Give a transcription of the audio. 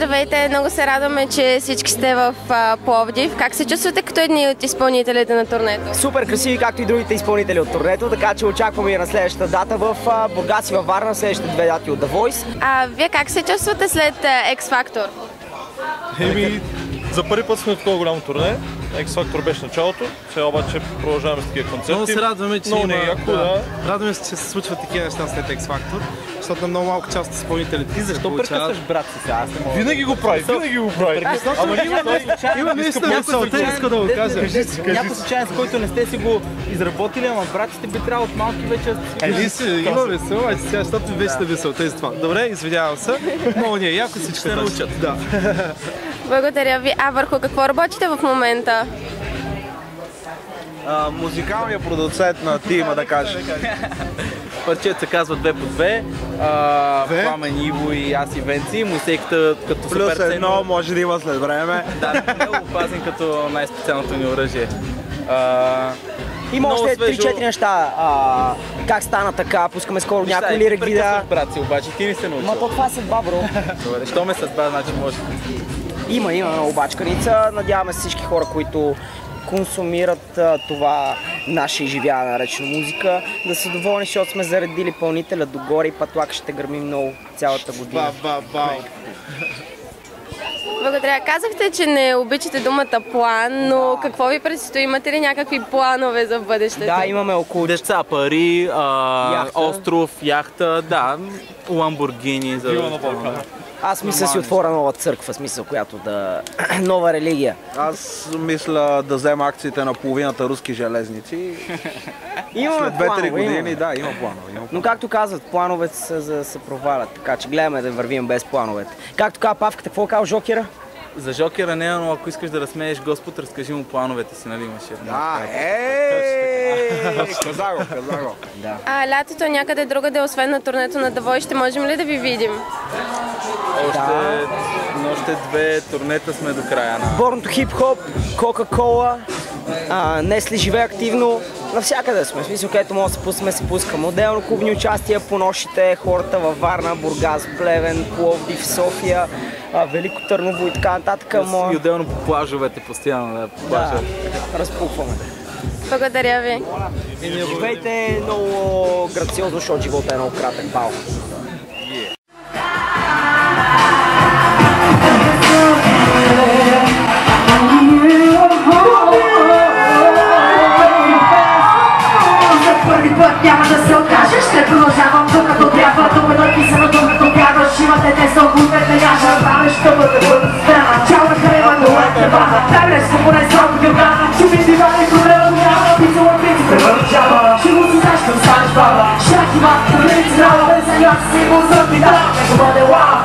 здравейте! Много се радваме, че всички сте в Пловдив. Как се чувствате като едни от изпълнителите на турнето? Супер красиви, както и другите изпълнители от турнето, така че очакваме и на следващата дата в Бургас и във Варна, следващите 2 дати от The Voice. А вие как се чувствате след X Factor? За първи път сме в това голямо турне. X Factor беше началото, сега обаче продължаваме с такива концерти. Много се радваме, че радваме се, че се случват такива неща след X Factor, защото на много малка част от изпълнителите. Ти защо прекъсваш брат си сега? Винаги го прави, Ама има наистина мисълта, иска да го кажа. Някой случайен, с който не сте си го изработили, ама братите би трябвало от малки вече... Има мисъл, сега, защото вече сте мисълта и това. Добре, извинявам се. Много ни е яко, всички се научат. Благодаря ви. А върху какво работите в момента? Музикалният продуцент на тима, да кажа. Парчето се казва 2 по 2. Пламен, Иво и аз и Венци. Мусейката като супер ценно. Плюс едно може да има след време. Да, не го опазим като най-специалното ни оръжие. Има още 3-4 неща. Как стана така, пускаме скоро някой лирик видеа. Брат си, обаче ти не се научил. Ма то това е съдба, бро. Добре, що ме съдба, значи може. Има обачканица. Надяваме се всички хора, които консумират това наше изживяване, наречено музика, да са доволни, защото сме заредили пълнителя догоре и патлак ще гърми много цялата година. Благодаря. Казахте, че не обичате думата план, но какво ви предстои? Имате ли някакви планове за бъдещето? Да, имаме около... Деца, пари, остров, яхта, да, Ламборгини. Аз мисля си отворя нова църква, смисъл, която да... нова религия. Аз мисля да взема акциите на половината руски железници. Имаме след 2-3 планове, години, да, има планове. Но както казват, плановете се провалят, така че гледаме да вървим без плановете. Както казва Павката, какво казва Жокера? За Жокера не, но ако искаш да разсмееш Господ, разкажи му плановете си, нали имаше? Каза го. А лятото някъде другаде, освен на турнето на The Voice, ще можем ли да ви видим? Още 2 турнета сме до края на... Борното хип-хоп, Кока-кола, Несли живее активно, навсякъде сме. В смисъл, където може да се пускаме. Отделно клубни участия по нощите, хората във Варна, Бургас, Плевен, Пловдив, София, Велико Търново и така нататък. И отделно по плажовете постоянно, да, разпукваме. Благодаря ви. Живейте много грациозно, защото живота е много кратък. Бал! Няма да се откажеш, ще продължавам докато трябва. Дума написано, докато вярваш. Имате те са огултете, яша. Правиш тъбата, бъда страна. Чава хрева, това е баха. Правиш се поне само гърдана. Чуми дивани, проблема няма. Писала принцип, превърничава. Ще го си знаеш, ще останеш баба. Шах има, принцип, здрава. Без занява си го запита. Нека бъде вау.